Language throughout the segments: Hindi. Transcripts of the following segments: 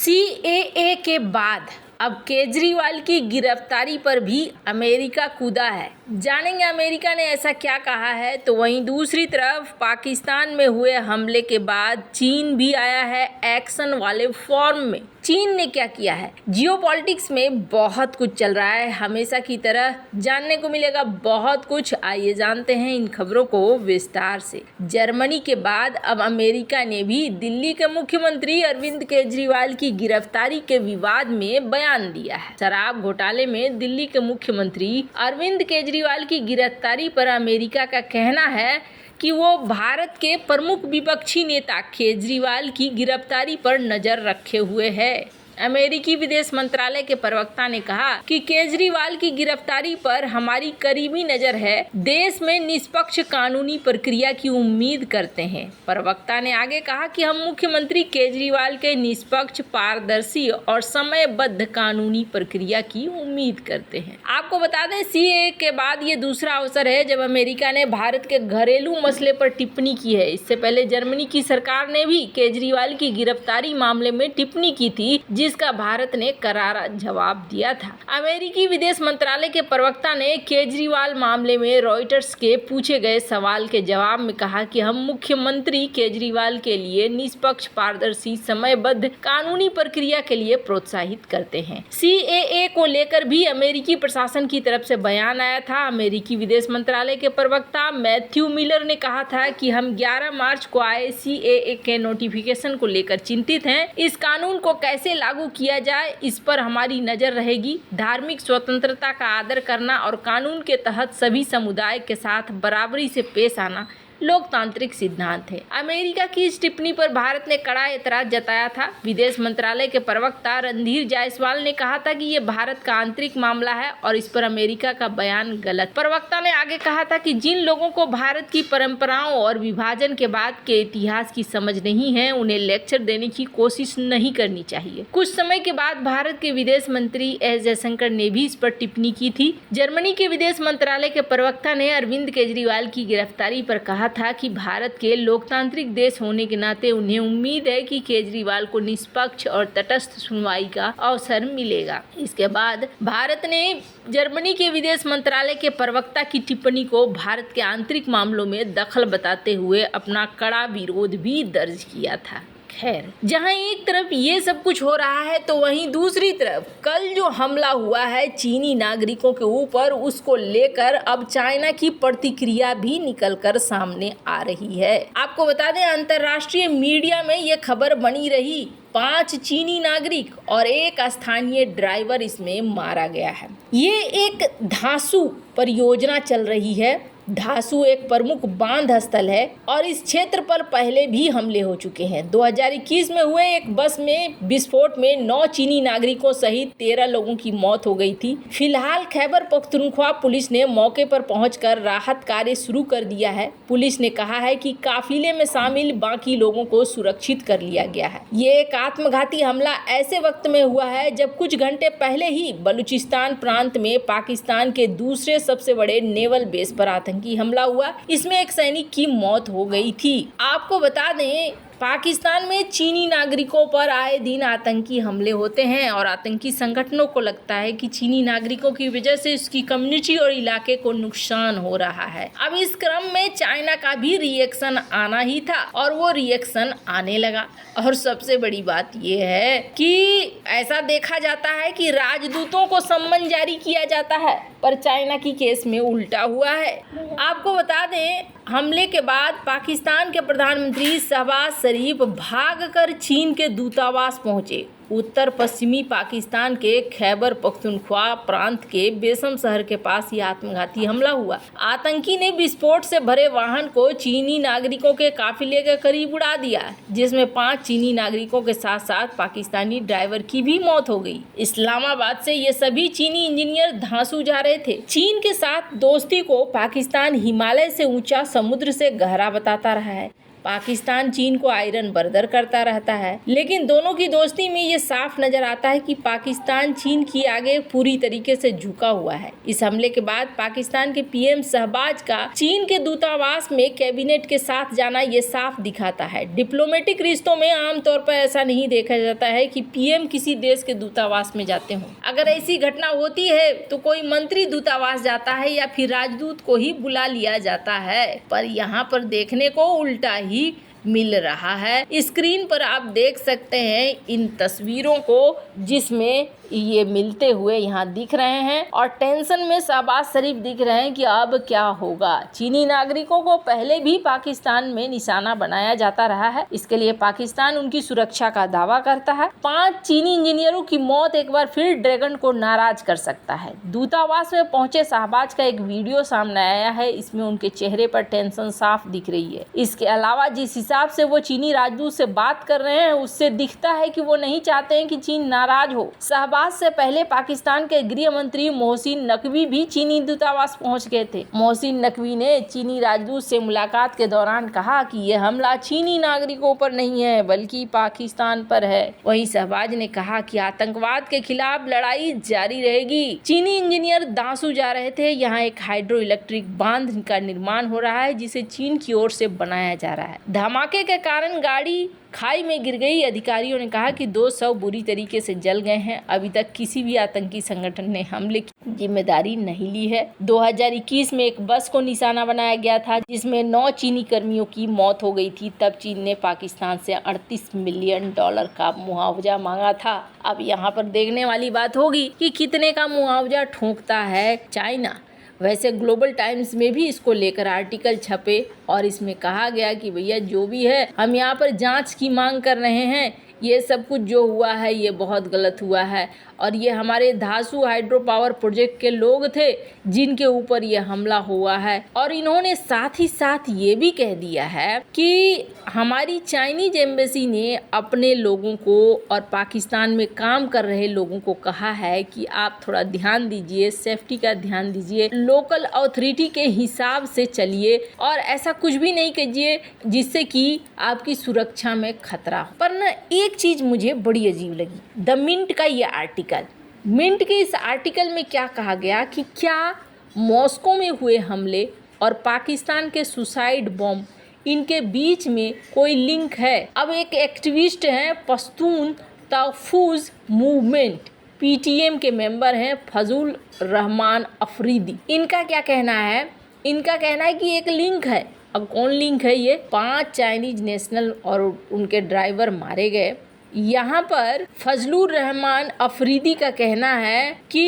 सीएए के बाद अब केजरीवाल की गिरफ्तारी पर भी अमेरिका कूदा है। जानेंगे अमेरिका ने ऐसा क्या कहा है। तो वहीं दूसरी तरफ पाकिस्तान में हुए हमले के बाद चीन भी आया है एक्शन वाले फॉर्म में। चीन ने क्या किया है? जियोपॉलिटिक्स में बहुत कुछ चल रहा है, हमेशा की तरह जानने को मिलेगा बहुत कुछ। आइए जानते हैं इन खबरों को विस्तार से। जर्मनी के बाद अब अमेरिका ने भी दिल्ली के मुख्यमंत्री अरविंद केजरीवाल की गिरफ्तारी के विवाद में बयान दिया है। शराब घोटाले में दिल्ली के मुख्यमंत्री अरविंद केजरीवाल की गिरफ्तारी पर अमेरिका का कहना है कि वो भारत के प्रमुख विपक्षी नेता केजरीवाल की गिरफ्तारी पर नजर रखे हुए है। अमेरिकी विदेश मंत्रालय के प्रवक्ता ने कहा कि केजरीवाल की गिरफ्तारी पर हमारी करीबी नजर है, देश में निष्पक्ष कानूनी प्रक्रिया की उम्मीद करते हैं। प्रवक्ता ने आगे कहा कि हम मुख्यमंत्री केजरीवाल के निष्पक्ष, पारदर्शी और समयबद्ध कानूनी प्रक्रिया की उम्मीद करते हैं। आपको बता दें, सीएए के बाद ये दूसरा अवसर है जब अमेरिका ने भारत के घरेलू मसले पर टिप्पणी की है। इससे पहले जर्मनी की सरकार ने भी केजरीवाल की गिरफ्तारी मामले में टिप्पणी की थी, जिसका भारत ने करारा जवाब दिया था। अमेरिकी विदेश मंत्रालय के प्रवक्ता ने केजरीवाल मामले में रॉयटर्स के पूछे गए सवाल के जवाब में कहा कि हम मुख्यमंत्री केजरीवाल के लिए निष्पक्ष, पारदर्शी, समयबद्ध कानूनी प्रक्रिया के लिए प्रोत्साहित करते हैं। सीएए को लेकर भी अमेरिकी प्रशासन की तरफ से बयान आया था। अमेरिकी विदेश मंत्रालय के प्रवक्ता मैथ्यू मिलर ने कहा था कि हम 11 मार्च को आए सीएए के नोटिफिकेशन को लेकर चिंतित हैं। इस कानून को कैसे लागू किया जाए, इस पर हमारी नजर रहेगी। धार्मिक स्वतंत्रता का आदर करना और कानून के तहत सभी समुदाय के साथ बराबरी से पेश आना लोकतांत्रिक सिद्धांत है। अमेरिका की इस टिप्पणी पर भारत ने कड़ा एतराज जताया था। विदेश मंत्रालय के प्रवक्ता रणधीर जायसवाल ने कहा था कि ये भारत का आंतरिक मामला है और इस पर अमेरिका का बयान गलत। प्रवक्ता ने आगे कहा था कि जिन लोगों को भारत की परंपराओं और विभाजन के बाद के इतिहास की समझ नहीं है, उन्हें लेक्चर देने की कोशिश नहीं करनी चाहिए। कुछ समय के बाद भारत के विदेश मंत्री एस जयशंकर ने भी इस पर टिप्पणी की थी। जर्मनी के विदेश मंत्रालय के प्रवक्ता ने अरविंद केजरीवाल की गिरफ्तारी पर कहा था कि भारत के लोकतांत्रिक देश होने के नाते उन्हें उम्मीद है कि केजरीवाल को निष्पक्ष और तटस्थ सुनवाई का अवसर मिलेगा। इसके बाद भारत ने जर्मनी के विदेश मंत्रालय के प्रवक्ता की टिप्पणी को भारत के आंतरिक मामलों में दखल बताते हुए अपना कड़ा विरोध भी दर्ज किया था। खैर, जहां एक तरफ ये सब कुछ हो रहा है तो वहीं दूसरी तरफ कल जो हमला हुआ है चीनी नागरिकों के ऊपर, उसको लेकर अब चाइना की प्रतिक्रिया भी निकलकर सामने आ रही है। आपको बता दें, अंतर्राष्ट्रीय मीडिया में ये खबर बनी रही। 5 चीनी नागरिक और एक स्थानीय ड्राइवर इसमें मारा गया है। ये एक धांसू परियोजना चल रही है। धांसू एक प्रमुख बांध स्थल है और इस क्षेत्र पर पहले भी हमले हो चुके हैं। 2021 में हुए एक बस में विस्फोट में 9 चीनी नागरिकों सहित 13 लोगों की मौत हो गई थी। फिलहाल खैबर पख्तूनख्वा पुलिस ने मौके पर पहुंचकर राहत कार्य शुरू कर दिया है। पुलिस ने कहा है कि काफिले में शामिल बाकी लोगों को सुरक्षित कर लिया गया है। ये एक आत्मघाती हमला ऐसे वक्त में हुआ है जब कुछ घंटे पहले ही बलूचिस्तान प्रांत में पाकिस्तान के दूसरे सबसे बड़े नेवल बेस पर आतंकी हमला हुआ। इसमें एक सैनिक की मौत हो गई थी। आपको बता दें, पाकिस्तान में चीनी नागरिकों पर आए दिन आतंकी हमले होते हैं और आतंकी संगठनों को लगता है कि चीनी नागरिकों की वजह से उसकी कम्युनिटी और इलाके को नुकसान हो रहा है। अब इस क्रम में चाइना का भी रिएक्शन आना ही था और वो रिएक्शन आने लगा। और सबसे बड़ी बात ये है कि ऐसा देखा जाता है कि राजदूतों को सम्मन जारी किया जाता है, पर चाइना की केस में उल्टा हुआ है। आपको बता दें, हमले के बाद पाकिस्तान के प्रधानमंत्री शहबाज शरीफ भागकर चीन के दूतावास पहुंचे। उत्तर पश्चिमी पाकिस्तान के खैबर पख्तूनख्वा प्रांत के बेसम शहर के पास ये आत्मघाती हमला हुआ। आतंकी ने विस्फोट से भरे वाहन को चीनी नागरिकों के काफिले के करीब उड़ा दिया, जिसमें 5 चीनी नागरिकों के साथ साथ पाकिस्तानी ड्राइवर की भी मौत हो गई। इस्लामाबाद से ये सभी चीनी इंजीनियर धांसू जा रहे थे। चीन के साथ दोस्ती को पाकिस्तान हिमालय से ऊंचा, समुद्र से गहरा बताता रहा है। पाकिस्तान चीन को आयरन बर्दर करता रहता है, लेकिन दोनों की दोस्ती में ये साफ नजर आता है कि पाकिस्तान चीन की आगे पूरी तरीके से झुका हुआ है। इस हमले के बाद पाकिस्तान के पीएम शहबाज का चीन के दूतावास में कैबिनेट के साथ जाना ये साफ दिखाता है। डिप्लोमेटिक रिश्तों में आमतौर पर ऐसा नहीं देखा जाता है कि पीएम किसी देश के दूतावास में जाते हों। अगर ऐसी घटना होती है तो कोई मंत्री दूतावास जाता है या फिर राजदूत को ही बुला लिया जाता है, पर यहाँ पर देखने को उल्टा ही मिल रहा है। स्क्रीन पर आप देख सकते हैं इन तस्वीरों को, जिसमें ये मिलते हुए यहाँ दिख रहे हैं और टेंशन में शहबाज शरीफ दिख रहे हैं कि अब क्या होगा। चीनी नागरिकों को पहले भी पाकिस्तान में निशाना बनाया जाता रहा है, इसके लिए पाकिस्तान उनकी सुरक्षा का दावा करता है। 5 चीनी इंजीनियरों की मौत एक बार फिर ड्रैगन को नाराज कर सकता है। दूतावास में पहुंचे शहबाज का एक वीडियो सामने आया है, इसमें उनके चेहरे पर टेंशन साफ दिख रही है। इसके अलावा जिस हिसाब से वो चीनी राजदूत से बात कर रहे हैं उससे दिखता है कि वो नहीं चाहते हैं कि चीन नाराज हो। शहबाज से पहले पाकिस्तान के गृह मंत्री मोहसिन नकवी भी चीनी दूतावास पहुंच गए थे। मोहसिन नकवी ने चीनी राजदूत से मुलाकात के दौरान कहा कि यह हमला चीनी नागरिकों पर नहीं है बल्कि पाकिस्तान पर है। वहीं शहबाज ने कहा कि आतंकवाद के खिलाफ लड़ाई जारी रहेगी। चीनी इंजीनियर दांसू जा रहे थे। यहाँ एक हाइड्रो इलेक्ट्रिक बांध का निर्माण हो रहा है जिसे चीन की ओर से बनाया जा रहा है। धमाके के कारण गाड़ी खाई में गिर गई। अधिकारियों ने कहा कि 2 शव बुरी तरीके से जल गए हैं। अभी तक किसी भी आतंकी संगठन ने हमले की जिम्मेदारी नहीं ली है। 2021 में एक बस को निशाना बनाया गया था जिसमें 9 चीनी कर्मियों की मौत हो गई थी। तब चीन ने पाकिस्तान से $38 मिलियन का मुआवजा मांगा था। अब यहाँ पर देखने वाली बात होगी कि कितने का मुआवजा ठोंकता है चाइना। वैसे ग्लोबल टाइम्स में भी इसको लेकर आर्टिकल छपे और इसमें कहा गया कि भैया जो भी है हम यहाँ पर जांच की मांग कर रहे हैं। ये सब कुछ जो हुआ है ये बहुत गलत हुआ है और ये हमारे धासू हाइड्रो पावर प्रोजेक्ट के लोग थे जिनके ऊपर ये हमला हुआ है। और इन्होंने साथ ही साथ ये भी कह दिया है कि हमारी चाइनीज एम्बेसी ने अपने लोगों को और पाकिस्तान में काम कर रहे लोगों को कहा है कि आप थोड़ा ध्यान दीजिए, सेफ्टी का ध्यान दीजिए, लोकल अथॉरिटी के हिसाब से चलिए और ऐसा कुछ भी नहीं कीजिए जिससे कि आपकी सुरक्षा में खतरा हो। पर न एक चीज़ मुझे बड़ी अजीब लगी, द मिंट का ये आर्टिकल। मिंट के इस आर्टिकल में क्या कहा गया कि क्या मॉस्को में हुए हमले और पाकिस्तान के सुसाइड बॉम्ब इनके बीच में कोई लिंक है। अब एक एक्टिविस्ट हैं पश्तून तहफ़्फ़ुज़ मूवमेंट PTM के मेंबर हैं फजल रहमान अफरीदी। इनका क्या कहना है? इनका कहना है कि एक लिंक है। अब कौन लिंक है ये? 5 चाइनीज नेशनल और उनके ड्राइवर मारे गए। यहाँ पर फजलुर रहमान अफरीदी का कहना है कि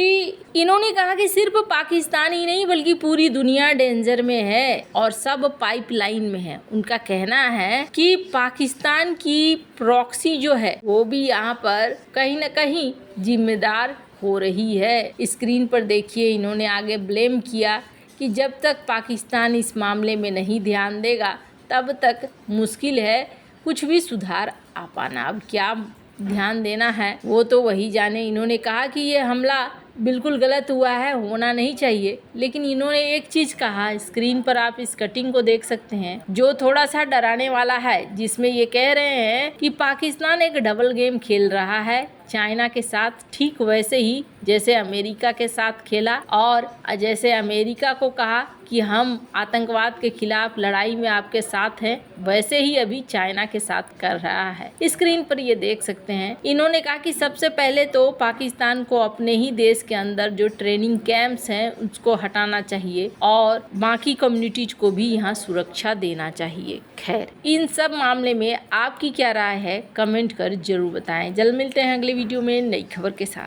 इन्होंने कहा कि सिर्फ पाकिस्तान ही नहीं बल्कि पूरी दुनिया डेंजर में है और सब पाइपलाइन में है। उनका कहना है कि पाकिस्तान की प्रॉक्सी जो है वो भी यहाँ पर कहीं न कहीं जिम्मेदार हो रही है। स्क्रीन पर देखिए इन्होंने आगे ब्लेम किया कि जब तक पाकिस्तान इस मामले में नहीं ध्यान देगा तब तक मुश्किल है कुछ भी सुधार आ पाना। अब क्या ध्यान देना है वो तो वही जाने। इन्होंने कहा कि ये हमला बिल्कुल गलत हुआ है, होना नहीं चाहिए, लेकिन इन्होंने एक चीज़ कहा, स्क्रीन पर आप इस कटिंग को देख सकते हैं जो थोड़ा सा डराने वाला है, जिसमें ये कह रहे हैं कि पाकिस्तान एक डबल गेम खेल रहा है चाइना के साथ, ठीक वैसे ही जैसे अमेरिका के साथ खेला और जैसे अमेरिका को कहा कि हम आतंकवाद के खिलाफ लड़ाई में आपके साथ हैं, वैसे ही अभी चाइना के साथ कर रहा है। स्क्रीन पर ये देख सकते हैं इन्होंने कहा कि सबसे पहले तो पाकिस्तान को अपने ही देश के अंदर जो ट्रेनिंग कैंप्स हैं उसको हटाना चाहिए और बाकी कम्युनिटीज को भी यहाँ सुरक्षा देना चाहिए। खैर, इन सब मामले में आपकी क्या राय है कमेंट कर जरूर बताएं। जल्द मिलते हैं अगले वीडियो में नई खबर के साथ।